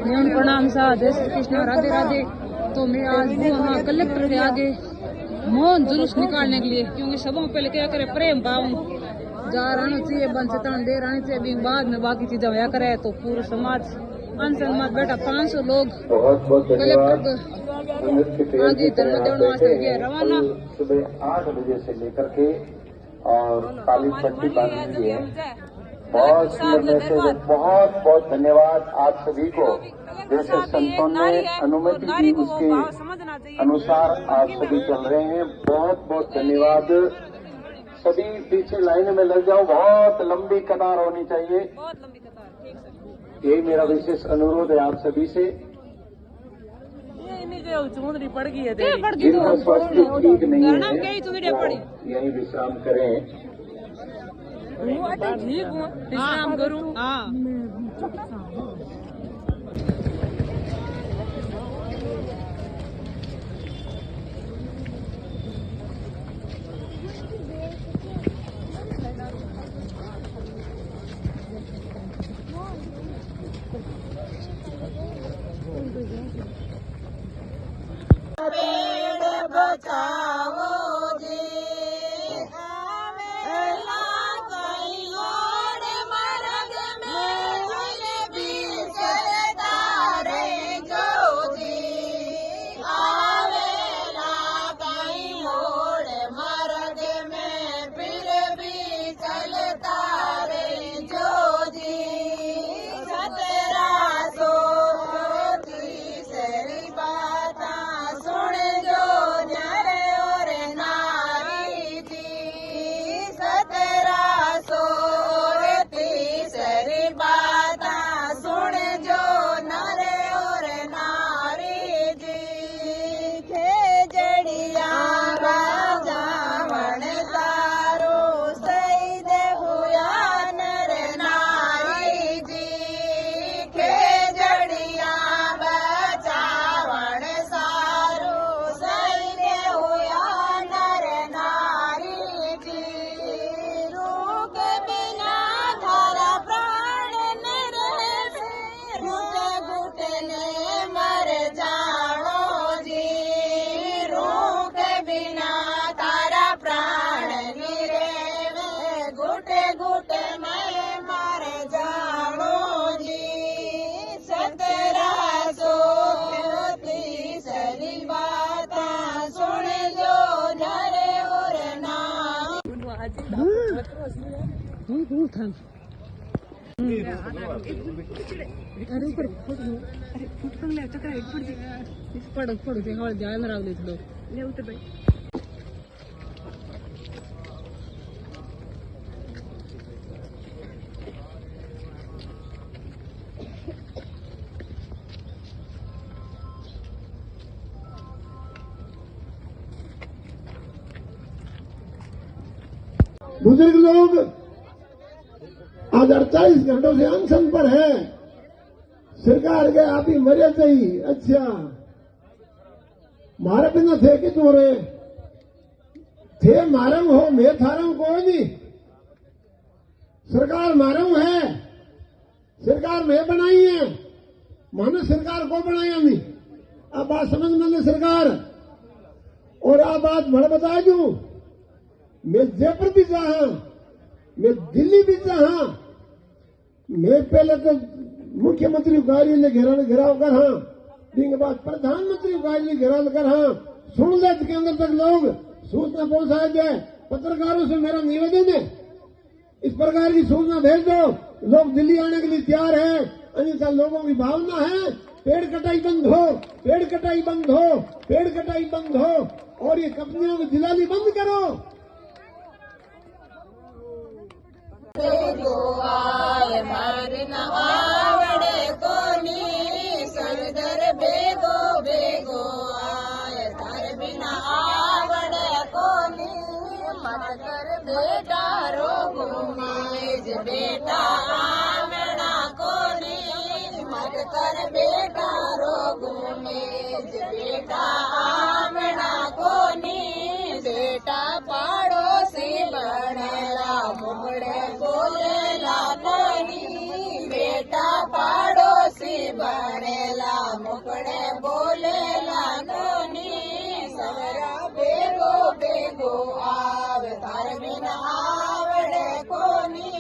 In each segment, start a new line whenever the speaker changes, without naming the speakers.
प्रणाम सा, जय श्री कृष्ण, राधे राधे। तो मैं आज वहाँ कलेक्टर के आगे मौन जुलूस निकालने के लिए, क्योंकि सबों में पहले क्या करे प्रेम भाव जा रहना चाहिए, बन से तन दे रहनी चाहिए, बाद में बाकी चीजें होया करे। तो पूरे समाज अनशन मत बैठा 500 लोग कलेक्टर आगे धर्म देवण वास्ते गए रवाना।
सुबह 8 बजे से लेकर के और काली पट्टी बांधी हुई है। बहुत बहुत बहुत धन्यवाद आप सभी को। जैसे संतों ने अनुमति दी उसके अनुसार आप सभी चल रहे हैं। बहुत बहुत धन्यवाद। सभी पीछे लाइन में लग जाओ, बहुत लंबी कतार होनी चाहिए,
बहुत लंबी कतार।
यही मेरा विशेष अनुरोध है आप सभी से।
चुंदड़ी पड़ गई है,
जिनका स्वास्थ्य ठीक नहीं है यही विश्राम करें।
विश्राम करूँ।
पेड़ बचाओ जी, आवेला कई और मरग में भी चलता रहे जो जी, आवेला कई और मरग में फिर भी चलता रहे जो जी। 1730 बात सुन जो नर और नारी जी, 1730 बात सुन जो नर और नारी जी। खेजड़िया राजावण तारो सही देहुया नर नारी जी, खेजड़िया बचावण सारो सही देहुया नर नारी जी। रूप बिना थारा प्राण न रहे, घुट घुटने मर जानो जी, रूप बिना तारा प्राण निरे घुट घुट में मर जानो जी। 1730 बात सुन जो नर और नारी।
दूर था। अरे पड़ो पड़ो ते हळ जाय ना रावले थोडं ले उतर बाई।
बुजुर्ग लोग आज 48 घंटों से अनशन पर है। सरकार के आप ही मरे थे। अच्छा मारे बिना थे कि तुम्हारे थे मारंग हो, मैं थारंग कोई नहीं। सरकार मारंग है, सरकार मैं बनाई है, मानो सरकार को बनाया नहीं। अब बात समझ में सरकार। और आप बात बड़ बता दूं, मैं जयपुर भी चाहा, मैं दिल्ली भी चाहा, मैं पहले तो मुख्यमंत्री कार्यालय घेराव कर हाँ, दिन के बाद प्रधानमंत्री कार्यालय घेराव कर हाँ। सुन ले के अंदर तक लोग सूचना पहुंचाया जाए। पत्रकारों से मेरा निवेदन है, इस प्रकार की सूचना भेज दो। लोग दिल्ली आने के लिए तैयार हैं। अन्यथा लोगों की भावना है पेड़ कटाई बंद हो, पेड़ कटाई बंद हो, पेड़ कटाई बंद हो, और ये कंपनियों की दिलाली बंद करो।
गोवाय मारन आवड़े कोनी, सरदर बेगो बेगो आय धर बिना आवड़े कोनी। मत कर बेटा रोगो मेज बेटा आमना कोनी, मत कर बेटा रोगो मेज बेटा आमना कोनी। बेटा पाड़ोसी बनेला मुगड़े बोलेला कोनी, बेटा पाड़ोसी करेला मुकड़े बोलेला कोनी सवरा बेगो बेगो आव तार बिना आवड़े कोनी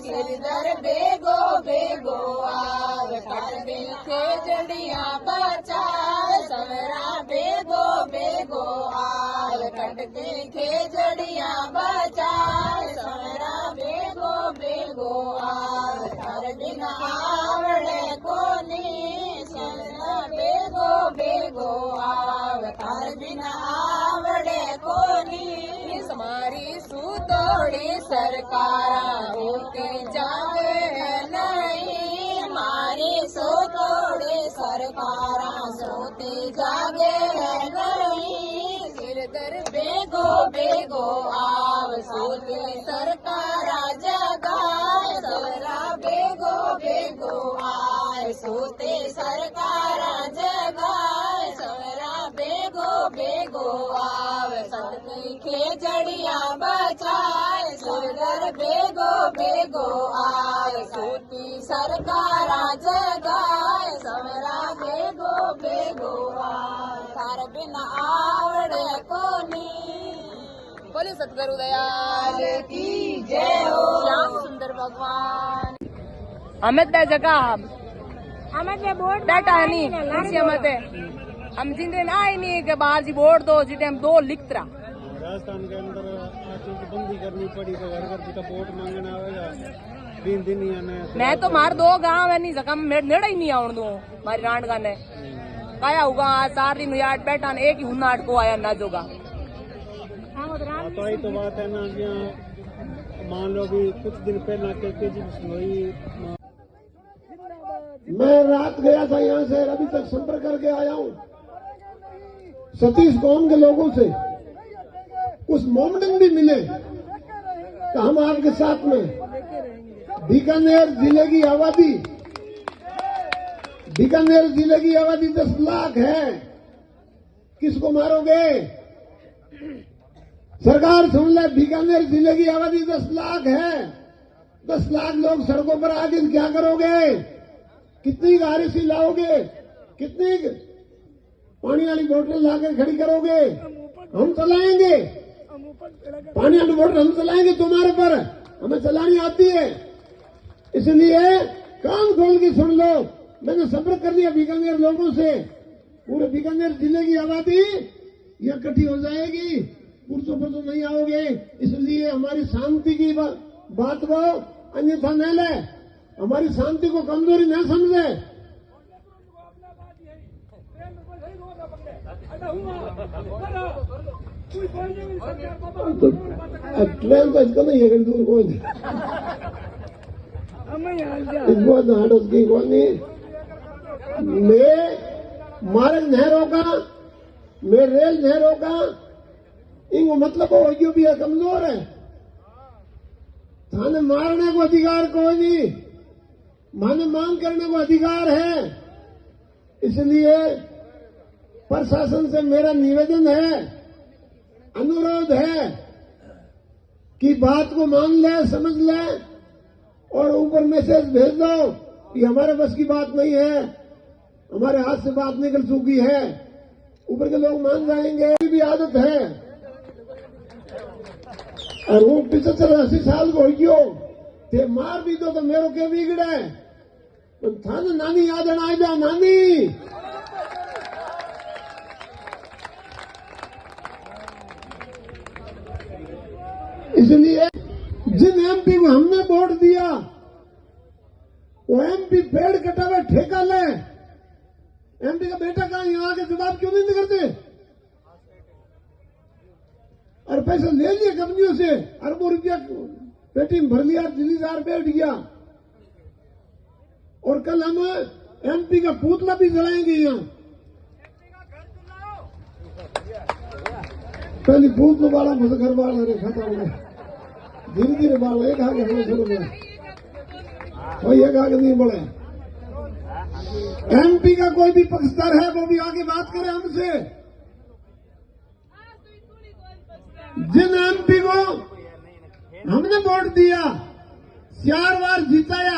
सिरदर बेगो बेगो आव तार बिन के जड़िया बचाव सवरा बेगो बेगो आव कटके के जड़िया बचाव सवरा बेगो बेगो आव तार बिना आवड़े कोनी सवरा बेगो बेगो आव तार बिना आवड़े कोनी हमारी सुतोड़ी सरकारा होती जावे नहीं हमारी सुतोड़ी सरकारा सोती जागे नहीं सिरदर बेगो बेगो आव सोती सरकारा जगाए सवरा बेगो बेगो आए सोते सरकारा जगाए सवरा बेगो बेगो आव सतनी के जड़िया बचाए सुरगर बेगो बेगो आए सोती सरकारा जगाए सवरा बेगो बेगो आए तार बिना आवड़े कोनी बोले सतगुरु दयाल की जय हो श्याम सुंदर भगवान
अमित दा जगह
हमें ये बोर्ड
डाटा नहीं कुर्सी अमित हम जिंदे में आए नहीं के बाहर जी वोट दो जिते हम दो लिखतरा
राजस्थान के अंदर आरक्षण की बंदी करनी पड़ी तो घर घर का वोट मांगना आवेगा दिन ही आना
मैं तो मार दो गांव है नहीं सकम नेड़ा ही नहीं आउण दो मारी रांडगा ने काया होगा 4 दिन यार बैठा ने एक ही हुन्नाट को आया ना जोगा
तो आई तो बात है ना मान लो भी कुछ दिन पहला के जी हुई
मैं रात गया था यहाँ से अभी तक संपर्क करके आया हूँ सतीश कौन के लोगों से कुछ मोमडन भी मिले तो हम आपके साथ में बीकानेर जिले की आबादी 10 लाख है किसको मारोगे सरकार सुन ले बीकानेर जिले की आबादी 10 लाख है 10 लाख लोग सड़कों पर आगे क्या करोगे कितनी गाड़ी सी लाओगे कितनी पानी वाली बोतल लाकर खड़ी करोगे हम चलाएंगे पानी वाली बोतल हम चलाएंगे तुम्हारे पर हमें चलानी आती है इसलिए कान खोल के सुन लो मैंने संपर्क कर लिया बीकानेर लोगों से पूरे बीकानेर जिले की आबादी यह इकट्ठी हो जाएगी पुरुषों पर तो नहीं आओगे इसलिए हमारी शांति की बात को अन्यथा न ले हमारी शांति को कमजोरी न समझे तो ट्रेन तो इसको नहीं है दूर कोई नहीं इसको हाटो की कोई नहीं मैं मार्ग नहीं रोका मैं रेल नहीं रोका इनको मतलब हो जो भी है कमजोर है थाने मारने को अधिकार कोई नहीं माने मांग करने को अधिकार है इसलिए प्रशासन से मेरा निवेदन है अनुरोध है कि बात को मान ले समझ ले और ऊपर मैसेज भेज दो कि हमारे बस की बात नहीं है हमारे हाथ से बात निकल चुकी है ऊपर के लोग मान जाएंगे भी आदत है और वो 75-80 साल को हो ते मार भी दो तो मेरो के बिगड़े थाने नानी याद आ जा नानी इसलिए जिन एमपी को हमने वोट दिया वो एमपी पेड़ कटा हुआ ठेका ले एमपी का बेटा कहा यहाँ आके जवाब क्यों नहीं करते और पैसा ले लिए कंपनियों से अरबों रुपया पेटी में भर लिया दिल्ली जार बैठ गया और कल हम एमपी का पुतला भी जलाएंगे यहाँ पहले पुतला वाला घर वाला ने खत्म हो धीरे धीरे बाल एक आगे हमें शुरू में और एक आगे नहीं बढ़े एमपी का कोई भी पक्षधर है वो भी आगे बात करे हमसे जिन एमपी को हमने वोट दिया 4 बार जिताया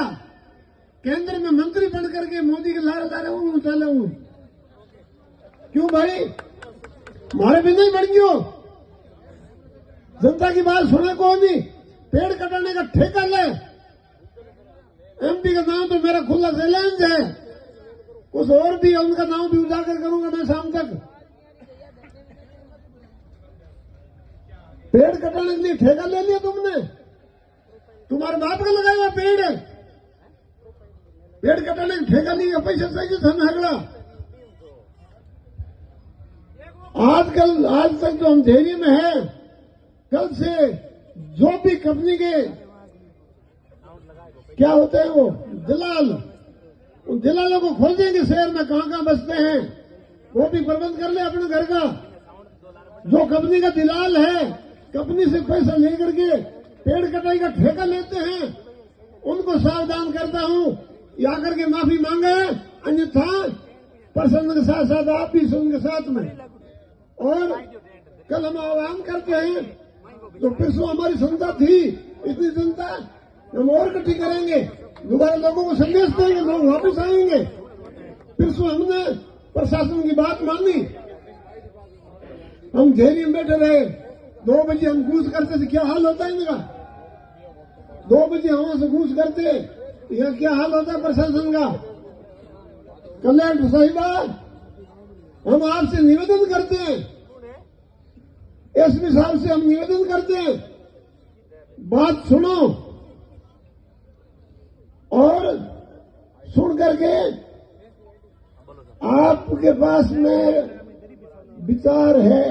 केंद्र में मंत्री बन करके मोदी के लारे लारे हूँ चले हूँ। क्यों भाई, हमारे भी नहीं बन गयो। जनता की बात सुने को नहीं, पेड़ कटाने का ठेका ले। एमपी का नाम तो मेरा खुला चैलेंज है, कुछ और भी है उनका नाम भी उजागर करूंगा मैं शाम तक। पेड़ कटाने के लिए ठेका ले लिया तुमने, तुम्हारे बाप का लगाया हुआ पेड़ है। पेड़ कटाने का ठेका लिया, पैसा चाहिए धन हगड़ा। आज तक जो हम धेरी में है, कल से जो भी कंपनी के क्या होते हैं वो दलाल, उन दलालों को खोल देंगे शहर में कहां कहां बसते हैं, वो भी प्रबंध कर ले अपने घर का। जो कंपनी का दलाल है, कंपनी से पैसा लेकर के पेड़ कटाई का ठेका लेते हैं, उनको सावधान करता हूं, या करके माफी मांगे, अन्यथा प्रसन्न के साथ साथ आप भी उनके साथ में। और कल हम आह्वान करते हैं, जो पिछले हमारी जनता थी, इतनी जनता हम और इकट्ठी करेंगे, दोबारा लोगों को संदेश देंगे, लोग वापस आएंगे। पिछले हमने प्रशासन की बात मानी, हम घेरी में बैठे रहे, 2 बजे हम घूस करते थे, क्या हाल होता है इनका। 2 बजे वहां से घूस करते, यह क्या हाल होता है प्रशासन का। कलेक्टर साहिबा, हम आपसे निवेदन करते हैं, एसपी साहब से हम निवेदन करते हैं, बात सुनो और सुन करके आपके पास में विचार है,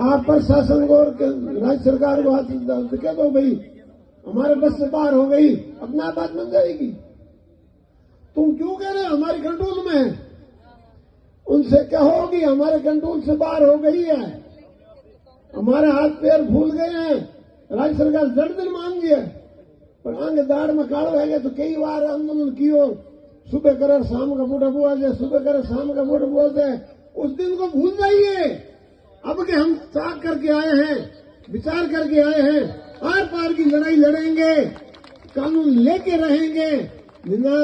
आप प्रशासन को और राज्य सरकार को हाथ कह दो भाई हमारे बस से बाहर हो गई, अपना बात बन जाएगी। तुम क्यों कह रहे हो हमारे कंट्रोल में है, उनसे कहो कि हमारे कंट्रोल से बाहर हो गई है, हमारे हाथ पैर फूल गए हैं, राज्य सरकार जड़ दिन मान गई है, पर आगे दाढ़ में काढ़ है तो कई बार आंदोलन कियो, सुबह करे शाम का फोटो बुआ जाए, सुबह करे शाम का फोटो बुआ जाए, उस दिन को भूल जाइए। अब के हम त्याग करके आए हैं, विचार करके आए हैं, आर पार की लड़ाई लड़ेंगे, कानून लेके रहेंगे। बिना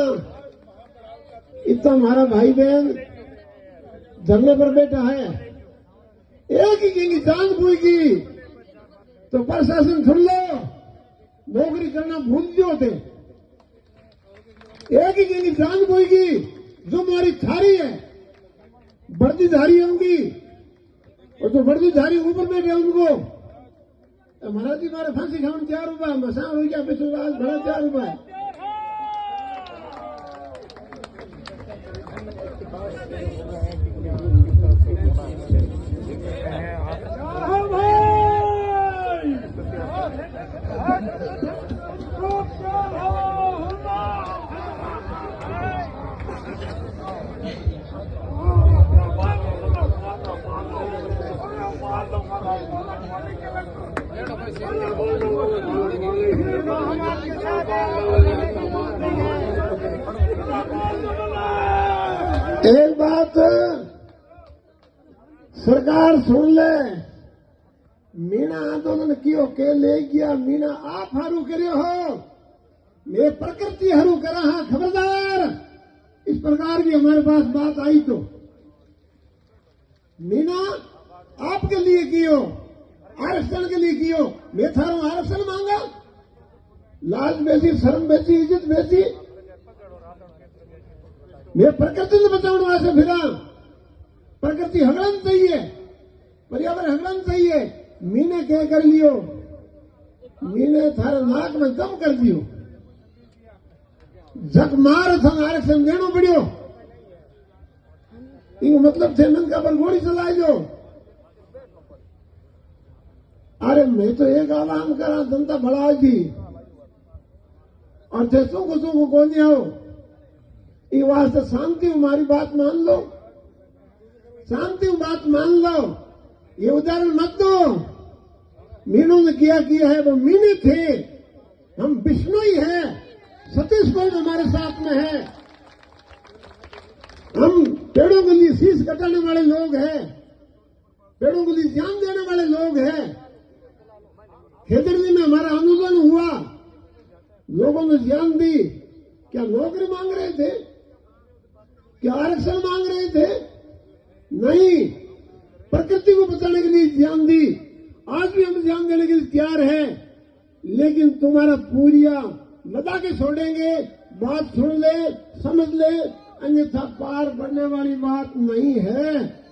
इतना हमारा भाई बहन धरने पर बैठा है, एक ही की जान पूछी तो प्रशासन सुन लो, नौकरी करना भूल जो थे। एक ही की जान पूछी, जो हमारी थारी है वर्दीधारी होंगी, और जो वर्दीधारी ऊपर बैठे उनको महाराज जी मारे फांसी खाने 4 रुपए, मसाण हो गया विश्वास भरा 4 रुपए। एक बात सरकार सुन ले, मीना आंदोलन कियो के ले गया, मीना आप हरू करियो हो, मैं प्रकृति हरू करा हाँ, खबरदार। इस प्रकार की हमारे पास बात आई तो मीना आपके लिए कियो, आरक्षण के लिए कियो, मैं थारो आरक्षण मांगा, लाज बेची, शर्म बेची, इज्जत बेची, मैं प्रकृति से बचाने वास्ते फिरा। प्रकृति हगड़न चाहिए, पर्यावरण हगड़न चाहिए, मीने क्या कर लियो, मीने थारे नाक में दम कर दियो, जग मार था आरक्षण देना पड़ियो, इनको मतलब थे मन का पर गोली चला दो। अरे मैं तो एक आवाम करा, जनता बढ़ा दी, और जैसों को कौन आओ, ये वास्ते शांति हमारी बात मान लो, शांति बात मान लो, ये उदाहरण मत दो। मीनों ने किया है, वो मीने थे, हम विष्णु ही हैं, सतीश गोविंद हमारे साथ में है, हम पेड़ों के लिए शीश कटाने वाले लोग हैं, पेड़ों के लिए जान देने वाले लोग हैं। खेतड़ी में हमारा आंदोलन हुआ, लोगों ने जान दी, क्या नौकरी मांग रहे थे? क्या आरक्षण मांग रहे थे? नहीं, प्रकृति को बचाने के लिए ध्यान दी। आज भी हम ध्यान देने के लिए तैयार हैं, लेकिन तुम्हारा पूरिया बता के छोड़ेंगे। बात सुन ले, समझ ले, अन्यथा पार पड़ने वाली बात नहीं है।